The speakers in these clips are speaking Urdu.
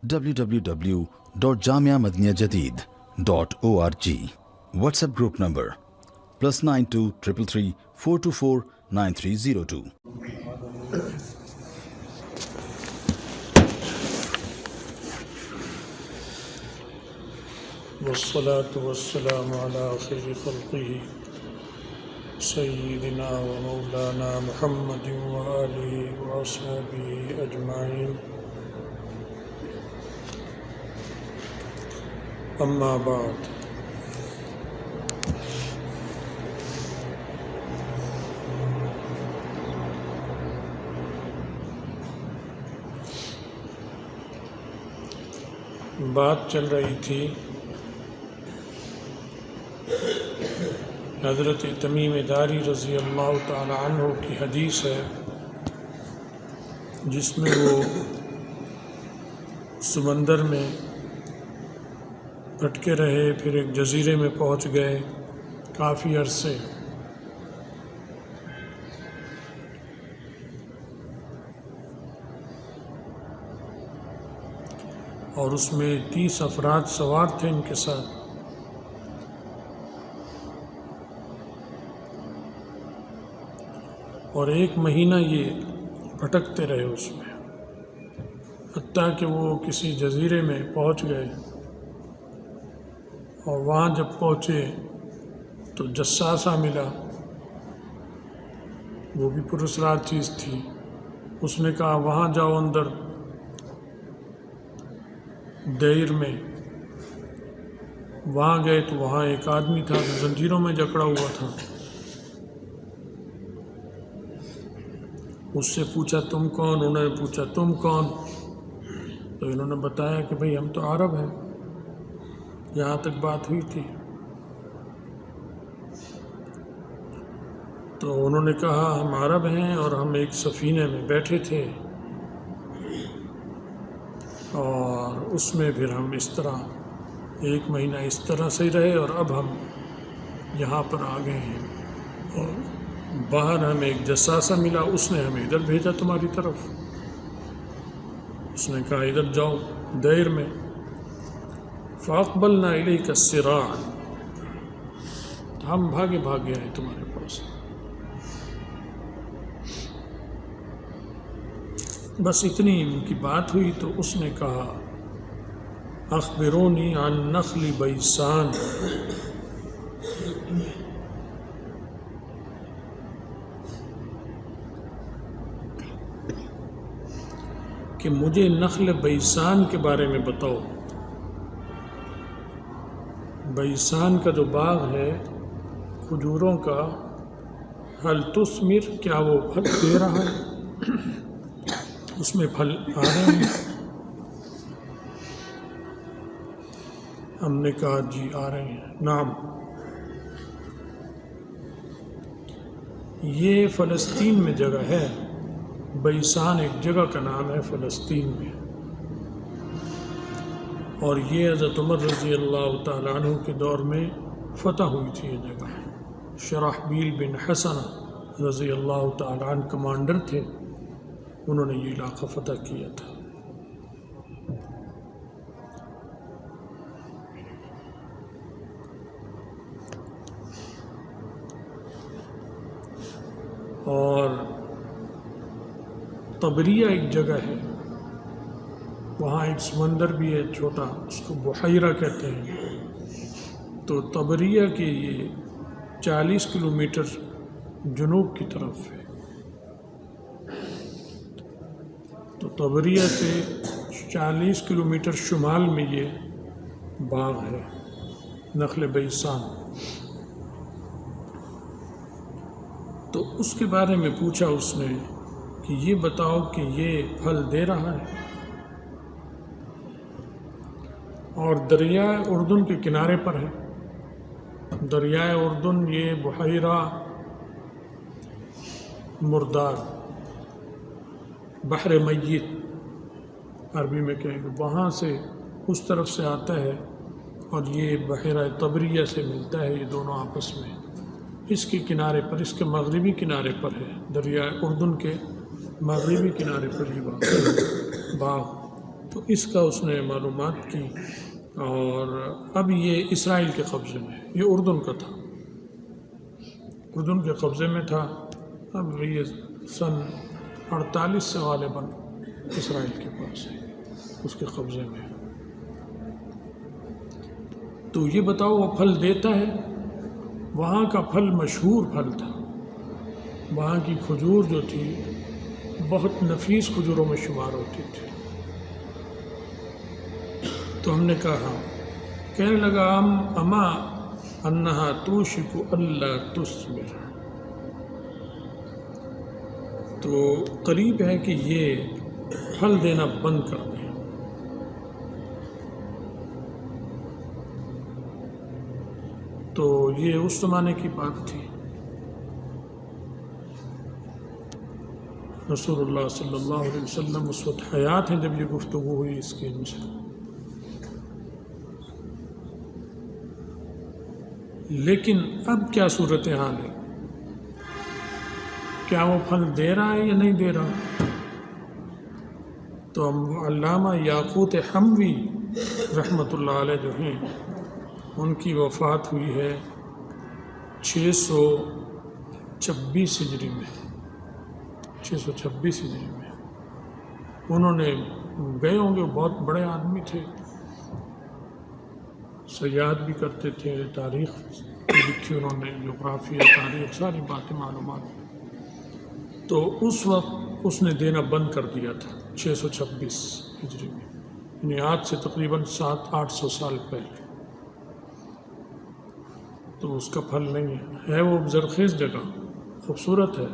www.jamiamadiniyajadid.org. WhatsApp group number +92 333 424 9302. والصلاة والسلام على خير خلقه سيدنا ومولانا محمد وآله وأصحابه أجمعين. أما بعد، بات چل رہی تھی حضرت تمیم داری رضی اللہ تعالی عنہ کی حدیث ہے، جس میں وہ سمندر میں بھٹکے رہے، پھر ایک جزیرے میں پہنچ گئے کافی عرصے، اور اس میں 30 افراد سوار تھے ان کے ساتھ. اور 1 مہینہ یہ بھٹکتے رہے اس میں، حتیٰ کہ وہ کسی جزیرے میں پہنچ گئے. اور وہاں جب پہنچے تو جساسہ ملا، وہ بھی پراسرار چیز تھی. اس نے کہا وہاں جاؤ اندر دیر میں. وہاں گئے تو وہاں ایک آدمی تھا جو زنجیروں میں جکڑا ہوا تھا. اس سے پوچھا تم کون؟ انہوں نے پوچھا تم کون؟ تو انہوں نے بتایا کہ بھئی ہم تو عرب ہیں. یہاں تک بات ہوئی تھی. تو انہوں نے کہا ہم عرب ہیں اور ہم ایک سفینے میں بیٹھے تھے، اور اس میں پھر ہم اس طرح 1 مہینہ اس طرح سے ہی رہے، اور اب ہم یہاں پر آ گئے ہیں. اور باہر ہمیں ایک جساسہ ملا، اس نے ہمیں ادھر بھیجا تمہاری طرف. اس نے کہا ادھر جاؤ دیر میں. فَأَقْبَلْنَا إِلَيْكَ السِّرَاعًا، ہم بھاگے آئے تمہارے پاس. بس اتنی ان کی بات ہوئی تو اس نے کہا اخبرونی عن نخل بیسان، کہ مجھے نخل بیسان کے بارے میں بتاؤ. بیسان کا جو باغ ہے کھجوروں کا، حل تثمر، کیا وہ پھل دے رہا ہے؟ اس میں پھل آ رہے ہیں؟ ہم نے کہا جی آ رہے ہیں. نعم. یہ فلسطین میں جگہ ہے. بیسان ایک جگہ کا نام ہے فلسطین میں، اور یہ حضرت عمر رضی اللہ تعالیٰ عنہ کے دور میں فتح ہوئی تھی یہ جگہ. شرحبیل بن حسنہ رضی اللہ تعالیٰ عنہ کمانڈر تھے، انہوں نے یہ علاقہ فتح کیا تھا. اور طبریہ ایک جگہ ہے، وہاں ایک سمندر بھی ہے چھوٹا، اس کو بحیرہ کہتے ہیں. تو طبریہ کے یہ 40 کلومیٹر جنوب کی طرف ہے. تو طبریہ سے 40 کلومیٹر شمال میں یہ باغ ہے نخل بیسان. تو اس کے بارے میں پوچھا اس نے کہ یہ بتاؤ کہ یہ پھل دے رہا ہے. اور دریائے اردن کے کنارے پر ہے. دریائے اردن یہ بحیرہ مردار، بحر میت عربی میں کہیں گے، وہاں سے اس طرف سے آتا ہے، اور یہ بحیرہ طبریہ سے ملتا ہے. یہ دونوں آپس میں اس کے کنارے پر، اس کے مغربی کنارے پر ہے. دریائے اردن کے مغربی کنارے پر یہ باغ تو اس کا اس نے معلومات کی، اور اب یہ اسرائیل کے قبضے میں، یہ اردن کا تھا، اردن کے قبضے میں تھا، اب یہ سن 48 سے غالباً اسرائیل کے پاس ہے، اس کے قبضے میں۔ تو یہ بتاؤ وہ پھل دیتا ہے؟ وہاں کا پھل مشہور پھل تھا، وہاں کی کھجور جو تھی بہت نفیس کھجوروں میں شمار ہوتی تھی۔ تو ہم نے کہا، کہنے لگا اما انہا توشک اللہ تثمر، تو قریب ہے کہ یہ پھل دینا بند کر دیں۔ تو یہ اس زمانے کی بات تھی، رسول اللہ صلی اللہ علیہ وسلم اس وقت حیات ہیں جب یہ گفتگو ہوئی اس کے ان سے۔ لیکن اب کیا صورتحال ہے؟ کیا وہ پھل دے رہا ہے یا نہیں دے رہا؟ تو علامہ یاقوت حموی رحمۃ اللہ علیہ جو ہیں، ان کی وفات ہوئی ہے 626 ہجری میں، 626 ہجری میں۔ انہوں نے گئے ہوں گے، بہت بڑے آدمی تھے، سیاحت بھی کرتے تھے، تاریخ لکھی انہوں نے، جغرافیہ، تاریخ، ساری باتیں معلومات۔ تو اس وقت اس نے دینا بند کر دیا تھا 626 ہجری میں، یعنی آج سے تقریباً 700-800 سال پہلے۔ تو اس کا پھل نہیں ہے وہ زرخیز جگہ، خوبصورت ہے،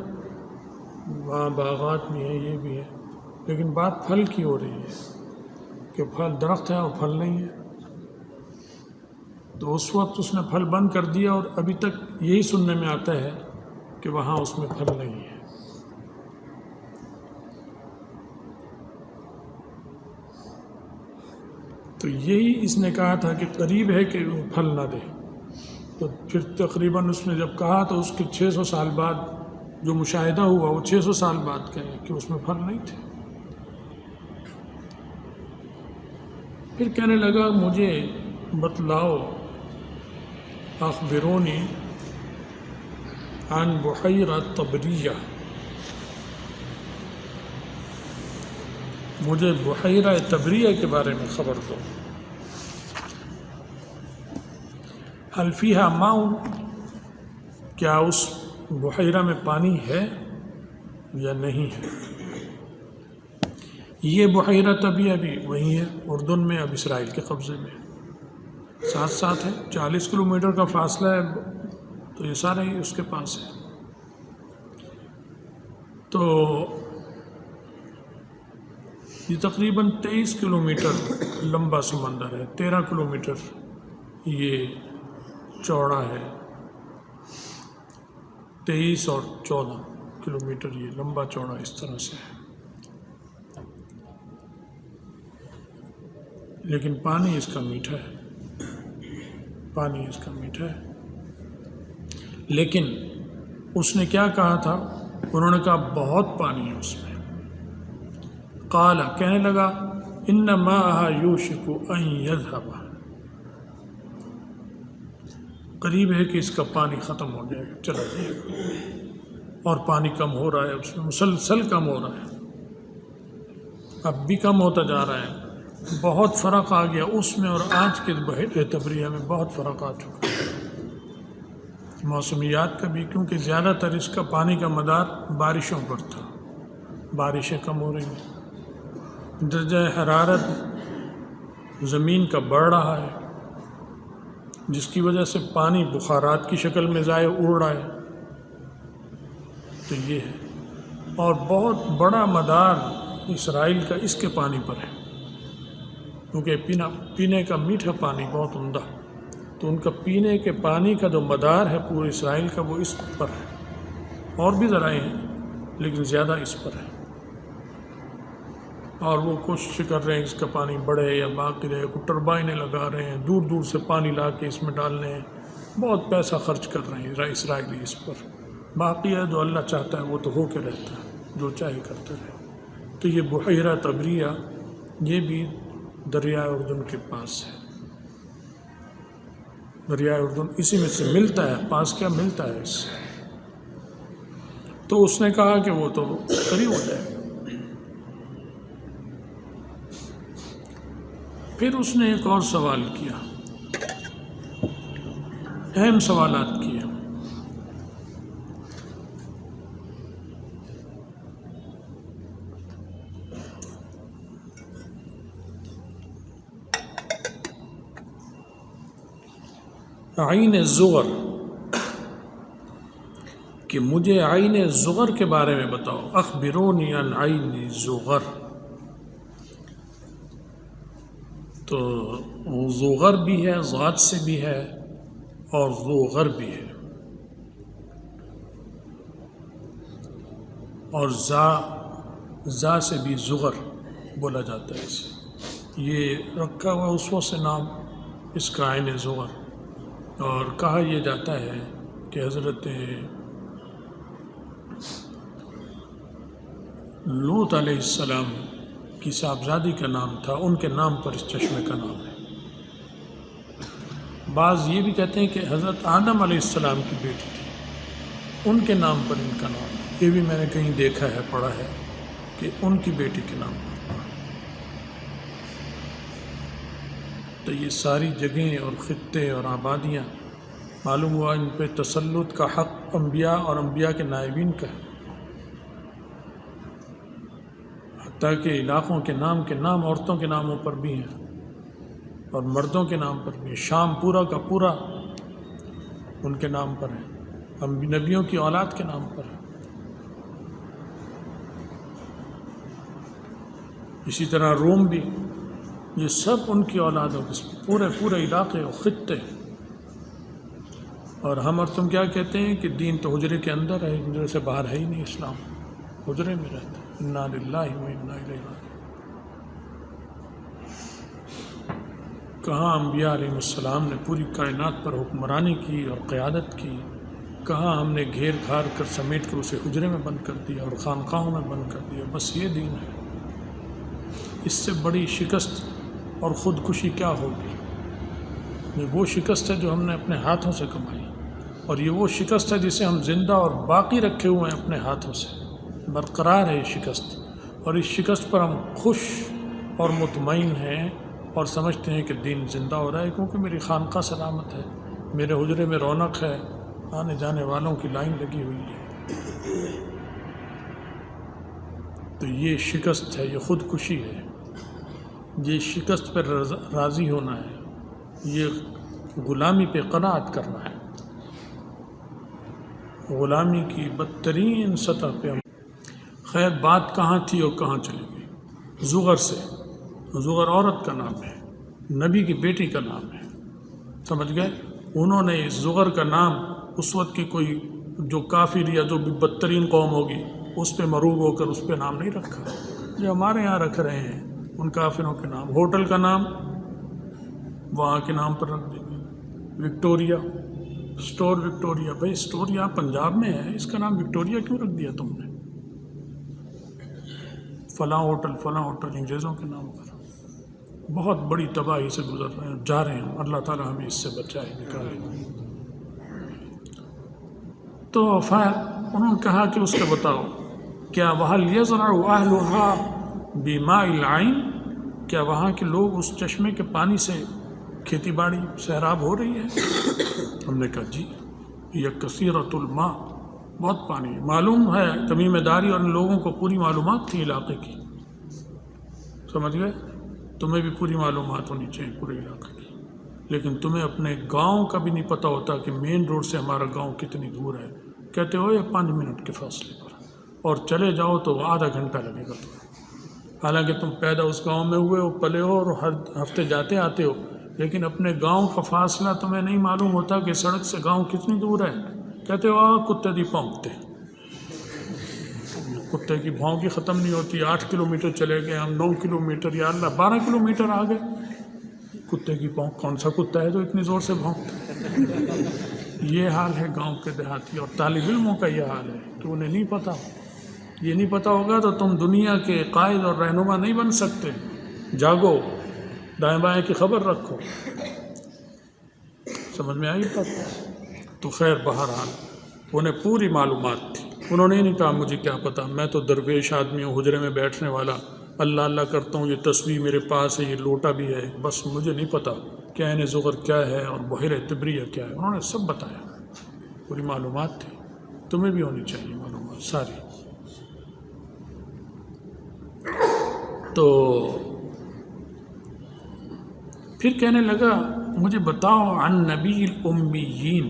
وہاں باغات بھی ہیں، یہ بھی ہے، لیکن بات پھل کی ہو رہی ہے کہ پھل درخت ہے اور پھل نہیں ہے۔ تو اس وقت اس نے پھل بند کر دیا، اور ابھی تک یہی سننے میں آتا ہے کہ وہاں اس میں پھل نہیں ہے۔ تو یہی اس نے کہا تھا کہ قریب ہے کہ وہ پھل نہ دے۔ تو پھر تقریباً اس نے جب کہا تو اس کے 600 سال بعد جو مشاہدہ ہوا وہ 600 سال بعد کہے کہ اس میں پھل نہیں تھے۔ پھر کہنے لگا، مجھے بتلاؤ، اخبرونی عن بحیرہ طبریہ، مجھے بحیرہ طبریہ کے بارے میں خبر دو۔ حل فیہا ماء، کیا اس بحیرہ میں پانی ہے یا نہیں ہے؟ یہ بحیرہ طبریہ بھی وہی ہے، اردن میں، اب اسرائیل کے قبضے میں، ساتھ ساتھ ہے، 40 کلومیٹر کا فاصلہ ہے، تو یہ سارے ہی اس کے پاس ہے۔ تو یہ تقریباً 23 کلومیٹر لمبا سمندر ہے، 13 کلومیٹر یہ چوڑا ہے، 23 اور 14 کلومیٹر یہ لمبا چوڑا اس طرح سے ہے، لیکن پانی اس کا میٹھا ہے، پانی اس کا میٹھا ہے۔ لیکن اس نے کیا کہا تھا؟ انہوں نے کہا بہت پانی ہے اس میں۔ قال، کہنے لگا، ان ماءها یوشک ان یذهب، قریب ہے کہ اس کا پانی ختم ہو جائے گا، چلا جائے گا، اور پانی کم ہو رہا ہے، اس میں مسلسل کم ہو رہا ہے، اب بھی کم ہوتا جا رہا ہے۔ بہت فرق آ گیا اس میں اور آج کے بحیرہ طبریہ میں، بہت فرق آ چکا ہے موسمیات کا بھی، کیونکہ زیادہ تر اس کا پانی کا مدار بارشوں پر تھا، بارشیں کم ہو رہی ہیں، درجہ حرارت زمین کا بڑھ رہا ہے، جس کی وجہ سے پانی بخارات کی شکل میں ضائع اڑ رہا ہے۔ تو یہ ہے، اور بہت بڑا مدار اسرائیل کا اس کے پانی پر ہے، کیونکہ پینے کا میٹھا پانی بہت عمدہ، تو ان کا پینے کے پانی کا جو مدار ہے پورے اسرائیل کا وہ اس پر ہے، اور بھی ذرائع ہیں لیکن زیادہ اس پر ہے، اور وہ کوشش کر رہے ہیں اس کا پانی بڑھے یا باقی رہے، کو ٹربائنیں لگا رہے ہیں، دور دور سے پانی لا کے اس میں ڈالنے ہیں، بہت پیسہ خرچ کر رہے ہیں اسرائیلی اس پر۔ باقی ہے جو اللہ چاہتا ہے وہ تو ہو کے رہتا ہے، جو چاہے کرتا رہے۔ تو یہ بحیرہ طبریہ یہ بھی دریائے اردن کے پاس ہے. دریائے اردن اسی میں سے ملتا ہے، پاس کیا ملتا ہے اس سے. تو اس نے کہا کہ وہ تو قریب ہو جائے گا. پھر اس نے ایک اور سوال کیا، اہم سوالات کیے. عین زغر، کہ مجھے عین زغر کے بارے میں بتاؤ. اخبرونی عن عین زغر. تو زغر بھی ہے، ذات سے بھی ہے اور زغر بھی ہے، اور زا سے بھی زغر بولا جاتا ہے اسے. یہ رکھا ہوا اس وقت سے نام اس کا عین زغر. اور کہا یہ جاتا ہے کہ حضرت لوط علیہ السلام کی صاحبزادی کا نام تھا، ان کے نام پر اس چشمے کا نام ہے. بعض یہ بھی کہتے ہیں کہ حضرت آدم علیہ السلام کی بیٹی تھی، ان کے نام پر ان کا نام ہے. یہ بھی میں نے کہیں دیکھا ہے، پڑھا ہے کہ ان کی بیٹی کے نام پر. تو یہ ساری جگہیں اور خطے اور آبادیاں معلوم ہوا ان پہ تسلط کا حق انبیاء اور انبیاء کے نائبین کا ہے. حتیٰ کہ علاقوں کے نام عورتوں کے ناموں پر بھی ہیں اور مردوں کے نام پر بھی ہیں. شام پورا کا پورا ان کے نام پر ہے، نبیوں کی اولاد کے نام پر ہے. اسی طرح روم بھی، یہ سب ان کی اولادوں کے پورے علاقے اور خطے. اور ہم اور تم کیا کہتے ہیں کہ دین تو حجرے کے اندر ہے، حجرے سے باہر ہے ہی نہیں. اسلام حجرے میں رہتا ہے. انا للہ و انا الیہ راجعون. کہاں انبیاء علیہ السلام نے پوری کائنات پر حکمرانی کی اور قیادت کی، کہاں ہم نے گھیر گھار کر سمیٹ کر اسے حجرے میں بند کر دیا اور خانقاہوں میں بند کر دیا. بس یہ دین ہے. اس سے بڑی شکست اور خودکشی کیا ہوگی؟ یہ وہ شکست ہے جو ہم نے اپنے ہاتھوں سے کمائی، اور یہ وہ شکست ہے جسے ہم زندہ اور باقی رکھے ہوئے ہیں اپنے ہاتھوں سے. برقرار ہے یہ شکست، اور اس شکست پر ہم خوش اور مطمئن ہیں اور سمجھتے ہیں کہ دین زندہ ہو رہا ہے، کیونکہ میری خانقاہ سلامت ہے، میرے حجرے میں رونق ہے، آنے جانے والوں کی لائن لگی ہوئی ہے. تو یہ شکست ہے، یہ خودکشی ہے. یہ شکست پر راضی ہونا ہے، یہ غلامی پہ قناعت کرنا ہے. غلامی کی بدترین سطح پہ ہم. خیر بات کہاں تھی اور کہاں چلی گئی؟ زغر سے. زغر عورت کا نام ہے، نبی کی بیٹی کا نام ہے. سمجھ گئے؟ انہوں نے اس زغر کا نام اس وقت کی کوئی جو کافر یا جو بھی بدترین قوم ہوگی اس پہ مروب ہو کر اس پہ نام نہیں رکھا. جو ہمارے یہاں رکھ رہے ہیں ان کافروں کے نام. ہوٹل کا نام وہاں کے نام پر رکھ دیں گے. Victoria store, Victoria. بھائی اسٹور یہاں پنجاب میں ہے، اس کا نام وکٹوریا کیوں رکھ دیا تم نے؟ فلاں ہوٹل انگریزوں کے نام پر. بہت بڑی تباہی سے گزر رہے ہیں، جا رہے ہیں. اللہ تعالیٰ ہمیں اس سے بچائے، نکالے. تو انہوں نے کہا کہ اس کو بتاؤ کیا وَهَلْ يَزْرَعُ أَهْلُهَا بِمَاءِ الْعَيْنِ، کیا وہاں کے لوگ اس چشمے کے پانی سے کھیتی باڑی سیراب ہو رہی ہے؟ ہم نے کہا جی، یہ کثیرۃ الماء، بہت پانی ہے. معلوم ہے تمیم داری اور ان لوگوں کو پوری معلومات تھی علاقے کی. سمجھ گئے؟ تمہیں بھی پوری معلومات ہونی چاہیے پورے علاقے کی، لیکن تمہیں اپنے گاؤں کا بھی نہیں پتہ ہوتا کہ مین روڈ سے ہمارا گاؤں کتنی دور ہے. کہتے ہو یہ 5 منٹ کے فاصلے پر، اور چلے جاؤ تو آدھا گھنٹہ لگے گا تمہیں. حالانکہ تم پیدا اس گاؤں میں ہوئے ہو، پلے ہو اور ہر ہفتے جاتے آتے ہو، لیکن اپنے گاؤں کا فاصلہ تمہیں نہیں معلوم ہوتا کہ سڑک سے گاؤں کتنی دور ہے. کہتے ہو کتے دی بھونکتے، کتے کی بھونکی ختم نہیں ہوتی. 8 کلومیٹر چلے گئے ہم، 9 کلومیٹر، یا اللہ 12 کلومیٹر آ گئے. کتے کی بھونک، کون سا کتا ہے جو اتنی زور سے بھونکتا ہے؟ یہ حال ہے گاؤں کے دیہاتی اور طالب علموں کا. یہ حال ہے کہ انہیں نہیں پتہ. یہ نہیں پتہ ہوگا تو تم دنیا کے قائد اور رہنما نہیں بن سکتے. جاگو، دائیں بائیں کی خبر رکھو۔ سمجھ میں آئی بات؟ تو خیر بہرحال انہیں پوری معلومات تھی، انہوں نے نہیں کہا مجھے کیا پتہ، میں تو درویش آدمی ہوں، حجرے میں بیٹھنے والا، اللہ اللہ کرتا ہوں، یہ تسبیح میرے پاس ہے، یہ لوٹا بھی ہے، بس مجھے نہیں پتہ کہ عین ظہر کیا ہے اور بحیرہ تبریہ کیا ہے۔ انہوں نے سب بتایا، پوری معلومات تھی۔ تمہیں بھی ہونی چاہیے معلومات ساری۔ تو پھر کہنے لگا مجھے بتاؤ عن نبی الامیین،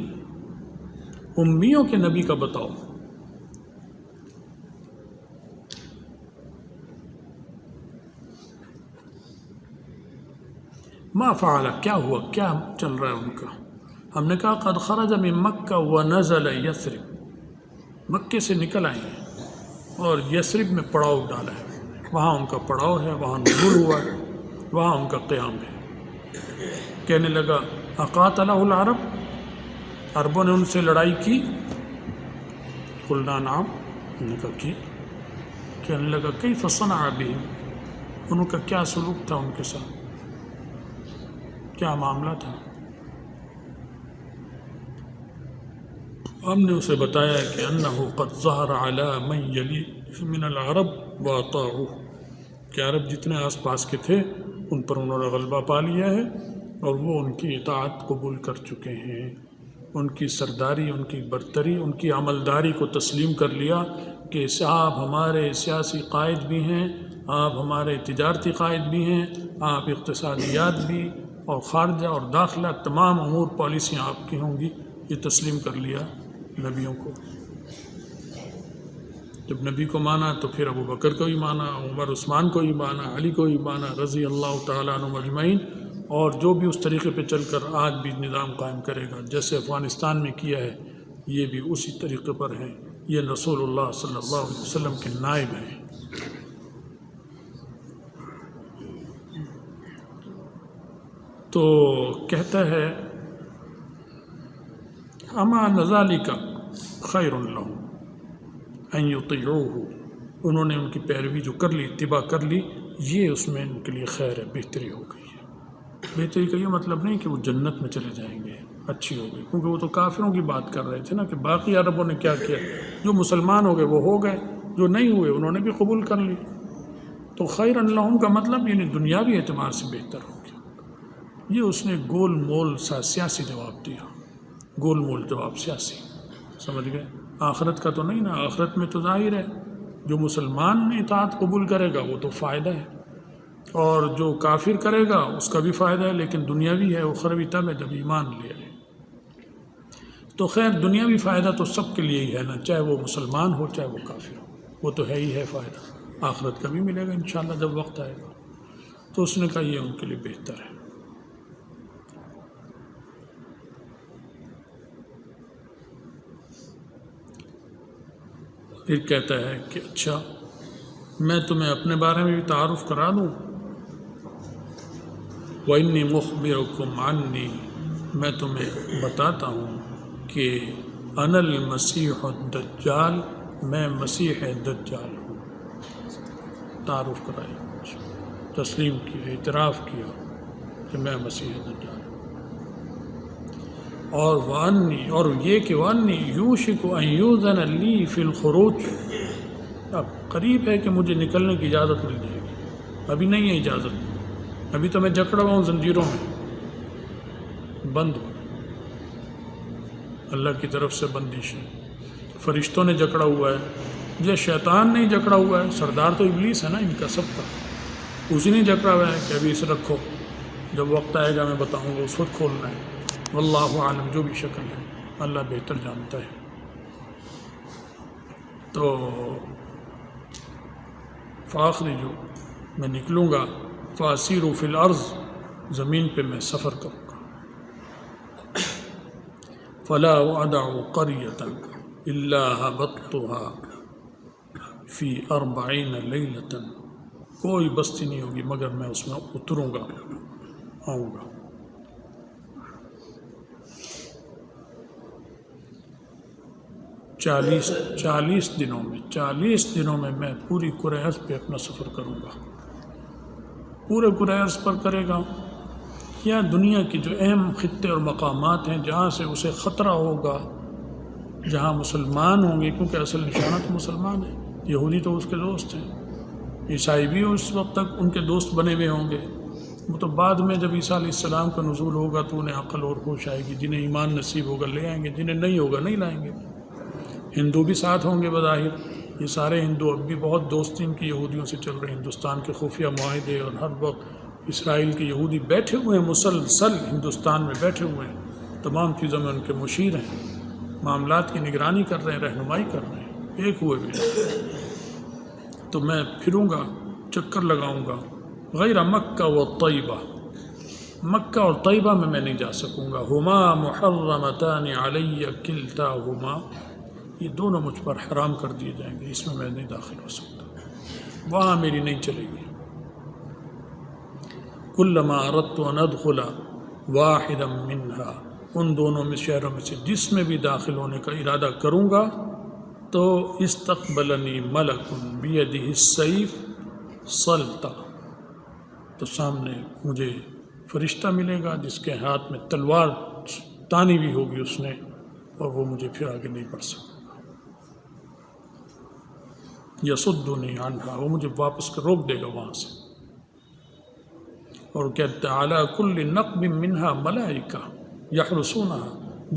امیوں کے نبی کا بتاؤ۔ ما فعل، کیا ہوا، کیا چل رہا ہے ان کا؟ ہم نے کہا قد خرج من مکہ ونزل یثرب، مکے سے نکل آئے ہیں اور یثرب میں پڑاؤ ڈالا ہے، وہاں ان کا پڑاؤ ہے، وہاں نزول ہوا ہے، وہاں ان کا قیام ہے۔ کہنے لگا اقاتلہ العرب، عربوں نے ان سے لڑائی کی؟ قلنا نعم، ہم نے کہا کی۔ کہنے لگا کیف صنع بہم، ان کا کیا سلوک تھا ان کے ساتھ، کیا معاملہ تھا؟ ہم نے اسے بتایا کہ انہ قد ظہر علی من یلی من العرب واطاعوہ، کہ عرب جتنے آس پاس کے تھے ان پر انہوں نے غلبہ پا لیا ہے اور وہ ان کی اطاعت قبول کر چکے ہیں، ان کی سرداری، ان کی برتری، ان کی عملداری کو تسلیم کر لیا کہ آپ ہمارے سیاسی قائد بھی ہیں، آپ ہمارے تجارتی قائد بھی ہیں، آپ اقتصادیات بھی، اور خارجہ اور داخلہ تمام امور پالیسیاں آپ کی ہوں گی۔ یہ تسلیم کر لیا نبیوں کو۔ جب نبی کو مانا تو پھر ابو بکر کو ہی مانا، عمر عثمان کو ہی مانا، علی کو ہی مانا رضی اللہ تعالیٰ عنہم اجمعین، اور جو بھی اس طریقے پہ چل کر آج بھی نظام قائم کرے گا، جیسے افغانستان میں کیا ہے، یہ بھی اسی طریقے پر ہیں، یہ رسول اللہ صلی اللہ علیہ وسلم کے نائب ہیں۔ تو کہتا ہے اما ذالک خیر لہم ان یطیعوہ، انہوں نے ان کی پیروی جو کر لی، اتباع کر لی، یہ اس میں ان کے لیے خیر ہے، بہتری ہو گئی ہے۔ بہتری کا یہ مطلب نہیں کہ وہ جنت میں چلے جائیں گے، اچھی ہو گئی، کیونکہ وہ تو کافروں کی بات کر رہے تھے نا، کہ باقی عربوں نے کیا کیا، جو مسلمان ہو گئے وہ ہو گئے، جو نہیں ہوئے انہوں نے بھی قبول کر لی۔ تو خیر لہم کا مطلب یعنی دنیاوی اعتبار سے بہتر ہو گیا۔ یہ اس نے گول مول سا سیاسی جواب دیا، گول مول جواب سیاسی، سمجھ گئے؟ آخرت کا تو نہیں نا، آخرت میں تو ظاہر ہے جو مسلمان اطاعت قبول کرے گا وہ تو فائدہ ہے، اور جو کافر کرے گا اس کا بھی فائدہ ہے، لیکن دنیاوی ہے، اخروی تب ہے جب ایمان لے آئے۔ تو خیر دنیاوی فائدہ تو سب کے لیے ہی ہے نا، چاہے وہ مسلمان ہو چاہے وہ کافر ہو، وہ تو ہے ہی ہے فائدہ، آخرت کا بھی ملے گا انشاءاللہ جب وقت آئے گا۔ تو اس نے کہا یہ ان کے لیے بہتر ہے۔ پھر کہتا ہے کہ اچھا میں تمہیں اپنے بارے میں بھی تعارف کرا دوں، وَإِنِّي مُخْبِرُكُمْ عَنِّي، میں تمہیں بتاتا ہوں کہ أَنَا الْمَسِيحُ الدَّجَّالُ، میں مسیح دجال ہوں۔ تعارف کرایا، تسلیم کیا، اعتراف کیا کہ میں مسیح دجال ہوں۔ اور وَأَنِّي، اور یہ کہ وَأَنِّي يُوشِكُ أَن يُؤْذَنَ لِي فِي الْخُرُوجِ، اب قریب ہے کہ مجھے نکلنے کی اجازت مل جائے گی، ابھی نہیں ہے اجازت، ابھی تو میں جکڑا ہوا ہوں زنجیروں میں، بند ہوں، اللہ کی طرف سے بندش ہے، فرشتوں نے جکڑا ہوا ہے، یہ شیطان نہیں جکڑا ہوا ہے، سردار تو ابلیس ہے نا ان کا سب کا، اسی نے جکڑا ہوا ہے کہ ابھی اسے رکھو، جب وقت آئے گا میں بتاؤں گا، اس وقت کھولنا ہے، واللہ عالم، جو بھی شکل ہے اللہ بہتر جانتا ہے۔ تو فاخرج، میں نکلوں گا، فاسیر فی الارض، زمین پہ میں سفر کروں گا، فلا ادع قریۃ الا هبطتها فی 40 لیلۃ، کوئی بستی نہیں ہوگی مگر میں اس میں اتروں گا، آؤں گا۔ 40 دنوں میں، 40 دنوں میں میں پوری کرۂ ارض پہ اپنا سفر کروں گا، پورے عرض پر کرے گا، یا دنیا کی جو اہم خطے اور مقامات ہیں جہاں سے اسے خطرہ ہوگا، جہاں مسلمان ہوں گے، کیونکہ اصل نشانہ تو مسلمان ہے، یہودی تو اس کے دوست ہیں، عیسائی بھی اس وقت تک ان کے دوست بنے ہوئے ہوں گے، وہ تو بعد میں جب عیسیٰ علیہ السلام کا نزول ہوگا تو انہیں عقل اور ہوش آئے گی، جنہیں ایمان نصیب ہوگا لے آئیں گے، جنہیں نہیں ہوگا نہیں لائیں گے۔ ہندو بھی ساتھ ہوں گے بظاہر، یہ سارے ہندو اب بھی بہت دوستی ان کی یہودیوں سے چل رہے ہیں، ہندوستان کے خفیہ معاہدے، اور ہر وقت اسرائیل کے یہودی بیٹھے ہوئے ہیں، مسلسل ہندوستان میں بیٹھے ہوئے ہیں، تمام چیزوں میں ان کے مشیر ہیں، معاملات کی نگرانی کر رہے ہیں، رہنمائی کر رہے ہیں، ایک ہوئے بھی۔ تو میں پھروں گا، چکر لگاؤں گا، غیر مکہ و طیبہ، مکہ اور طیبہ میں نہیں جا سکوں گا، ہما محرمتان علی کلتاہما، یہ دونوں مجھ پر حرام کر دیے جائیں گے، اس میں نہیں داخل ہو سکتا، وہاں میری نہیں چلے گی۔ کلما اردت ان ادخل واحدا منہا، ان دونوں میں شہروں میں سے جس میں بھی داخل ہونے کا ارادہ کروں گا تو استقبلنی ملک بیدہ السیف سلطہ، تو سامنے مجھے فرشتہ ملے گا جس کے ہاتھ میں تلوار تانی بھی ہوگی اس نے، اور وہ مجھے پھر آگے نہیں بڑھ سکے گا، یصدنی عنہا، وہ مجھے واپس روک دے گا وہاں سے، اور کہتے ہیں علی کل نقب منہا ملائکہ یحرسونہا،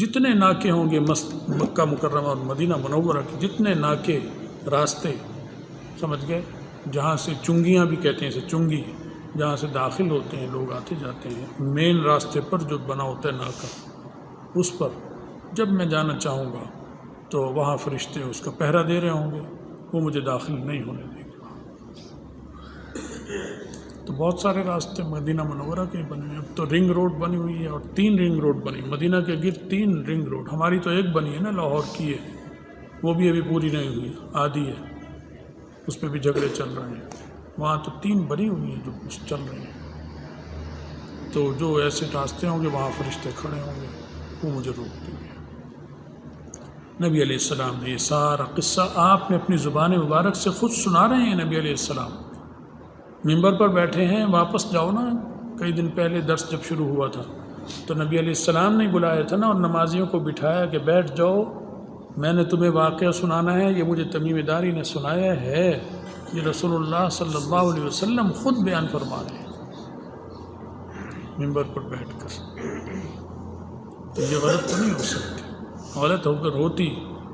جتنے ناکے ہوں گے مکہ مکرمہ اور مدینہ منورہ کے جتنے ناکے راستے، سمجھ گئے، جہاں سے چنگیاں بھی کہتے ہیں اسے چنگی، جہاں سے داخل ہوتے ہیں لوگ آتے جاتے ہیں، مین راستے پر جو بنا ہوتا ہے ناکا، اس پر جب میں جانا چاہوں گا تو وہاں فرشتے اس کا پہرا دے رہے ہوں گے، وہ مجھے داخل نہیں ہونے دیں گے۔ تو بہت سارے راستے مدینہ منورہ کے بنے ہیں، اب تو رنگ روڈ بنی ہوئی ہے، اور 3 رنگ روڈ بنی، مدینہ کے گرد 3 رنگ روڈ، ہماری تو ایک بنی ہے نا لاہور کی ہے، وہ بھی ابھی پوری نہیں ہوئی، آدھی ہے، اس پہ بھی جھگڑے چل رہے ہیں، وہاں تو 3 بنی ہوئی ہیں جو چل رہی ہیں، تو جو ایسے راستے ہوں گے وہاں فرشتے کھڑے ہوں گے، وہ مجھے روک دیں گے۔ نبی علیہ السلام نے یہ سارا قصہ آپ نے اپنی زبان مبارک سے خود سنا رہے ہیں، نبی علیہ السلام منبر پر بیٹھے ہیں، واپس جاؤ نا، کئی دن پہلے درس جب شروع ہوا تھا تو نبی علیہ السلام نے بلایا تھا نا، اور نمازیوں کو بٹھایا کہ بیٹھ جاؤ، میں نے تمہیں واقعہ سنانا ہے، یہ مجھے تمیم داری نے سنایا ہے، یہ رسول اللہ صلی اللہ علیہ وسلم خود بیان فرما رہے ہیں منبر پر بیٹھ کر، تو یہ غلط تو نہیں ہو سکتی، غلط ہو کر ہوتی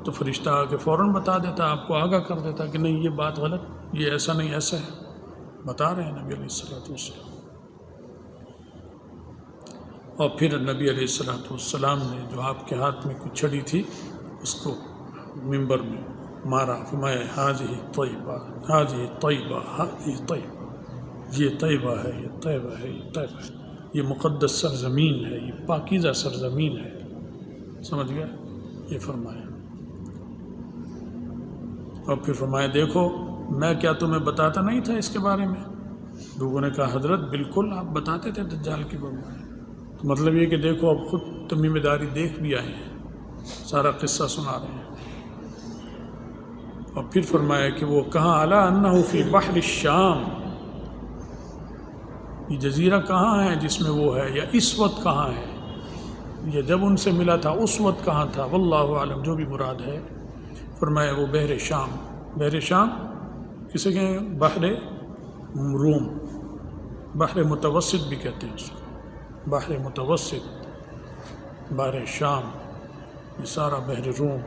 تو فرشتہ آ کے فوراً بتا دیتا، آپ کو آگاہ کر دیتا کہ نہیں یہ بات غلط، یہ ایسا نہیں ایسا ہے، بتا رہے ہیں نبی علیہ السلام۔ اور پھر نبی علیہ السلام نے جو آپ کے ہاتھ میں کچھ چھڑی تھی اس کو منبر میں مارا، فرمایا ہاذہ طیبہ، ہاذہ طیبہ، ہاذہ طیبہ، یہ طیبہ ہے، یہ طیبہ ہے، یہ طیبہ ہے، یہ مقدس سرزمین ہے، یہ پاکیزہ سرزمین ہے، سمجھ گیا، یہ فرمایا۔ اور پھر فرمایا دیکھو میں کیا تمہیں بتاتا نہیں تھا اس کے بارے میں؟ لوگوں نے کہا حضرت بالکل آپ بتاتے تھے دجال کے بارے میں، تو مطلب یہ کہ دیکھو اب خود تمیم داری دیکھ بھی آئے ہیں، سارا قصہ سنا رہے ہیں۔ اور پھر فرمایا کہ وہ کہاں الا انہ فی بحر الشام، یہ جزیرہ کہاں ہے جس میں وہ ہے، یا اس وقت کہاں ہے، یا جب ان سے ملا تھا اس وقت کہاں تھا، واللہ عالم، جو بھی مراد ہے۔ فرمایا وہ بحر شام، بحر شام کسے کہیں، بحر روم، بحر متوسط بھی کہتے ہیں اس کو، بحر متوسط، بحر شام، یہ سارا بحر روم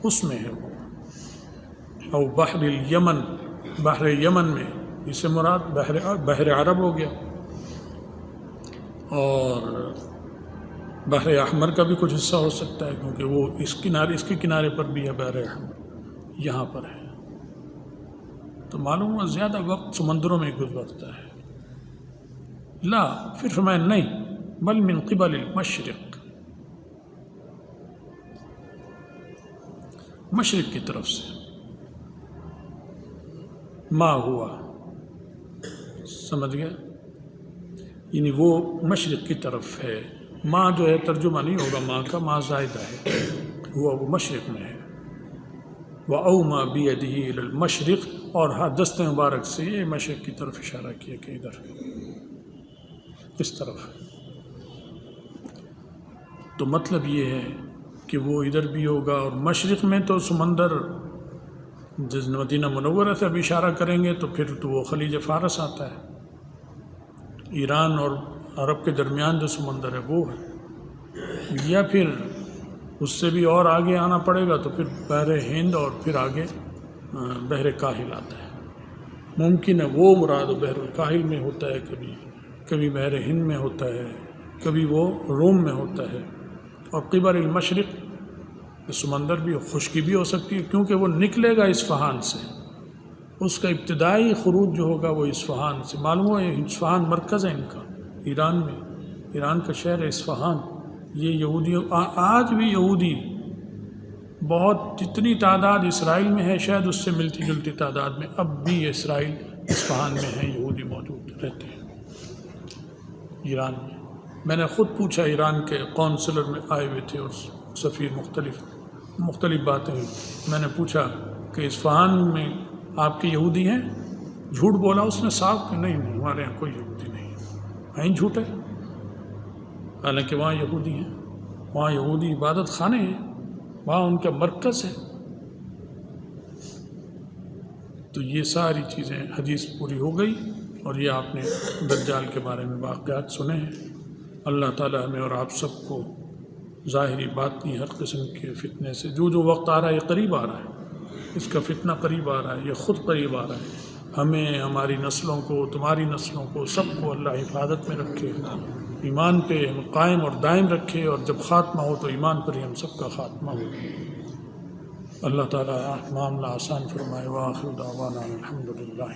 اس میں ہے وہ، اور بحر الیمن، بحر یمن میں، اس سے مراد بحر عرب ہو گیا، اور بحر احمر کا بھی کچھ حصہ ہو سکتا ہے کیونکہ وہ اس کے کنارے پر بھی ہے بحر احمر، یہاں پر ہے، تو معلوم ہوا زیادہ وقت سمندروں میں گزرتا ہے۔ لا، پھر فرمایا نہیں، بل من قبل المشرق، مشرق کی طرف سے، ما ہوا، سمجھ گئے، یعنی وہ مشرق کی طرف ہے، ما جو ہے ترجمہ نہیں ہوگا ما کا، ما زائدہ ہے، وہ مشرق میں ہے، وَأَوْمَا بِيَدِهِ إِلَى الْمَشْرِقِ، اور دست مبارک سے یہ مشرق کی طرف اشارہ کیا کہ ادھر اس طرف. تو مطلب یہ ہے کہ وہ ادھر بھی ہوگا. اور مشرق میں تو سمندر جس مدینہ منورہ سے اب اشارہ کریں گے تو پھر تو وہ خلیج فارس آتا ہے. ایران اور عرب کے درمیان جو سمندر ہے وہ ہے. یا پھر اس سے بھی اور آگے آنا پڑے گا تو پھر بحر ہند اور پھر آگے بحر کاہل آتا ہے. ممکن ہے وہ مراد بحر الکاہل میں ہوتا ہے، کبھی بحر ہند میں ہوتا ہے، کبھی وہ روم میں ہوتا ہے. اور قبر المشرق سمندر بھی خشکی بھی ہو سکتی ہے کیونکہ وہ نکلے گا اصفہان سے. اس کا ابتدائی خروج جو ہوگا وہ اصفہان سے. معلوم ہے اصفہان مرکز ہے ان کا ایران میں، ایران کا شہر ہے اصفہان. یہ یہودی آج بھی یہودی بہت جتنی تعداد اسرائیل میں ہے شاید اس سے ملتی جلتی تعداد میں اب بھی اسرائیل اصفہان میں ہیں، یہودی موجود رہتے ہیں ایران میں. میں نے خود پوچھا، ایران کے کونسلر میں آئے ہوئے تھے اور سفیر مختلف باتیں ہوئی. میں نے پوچھا کہ اصفہان میں آپ کے یہودی ہیں؟ جھوٹ بولا اس نے صاف کہ نہیں ہمارے یہاں کوئی یہودی نہیں. ہیں جھوٹے، حالانکہ وہاں یہودی ہیں، وہاں یہودی عبادت خانے ہیں، وہاں ان کا مرکز ہے. تو یہ ساری چیزیں حدیث پوری ہو گئی. اور یہ آپ نے دجال کے بارے میں واقعات سنے ہیں. اللہ تعالی ہمیں اور آپ سب کو ظاہری باطنی ہر قسم کے فتنے سے جو وقت آ رہا ہے یہ قریب آ رہا ہے، اس کا فتنہ قریب آ رہا ہے، یہ خود قریب آ رہا ہے. ہمیں، ہماری نسلوں کو، تمہاری نسلوں کو، سب کو اللہ حفاظت میں رکھے، ایمان پہ قائم اور دائم رکھے. اور جب خاتمہ ہو تو ایمان پر ہی ہم سب کا خاتمہ ہو. اللہ تعالیٰ معاملہ آسان فرمائے. وآخر دعوانا الحمدللہ.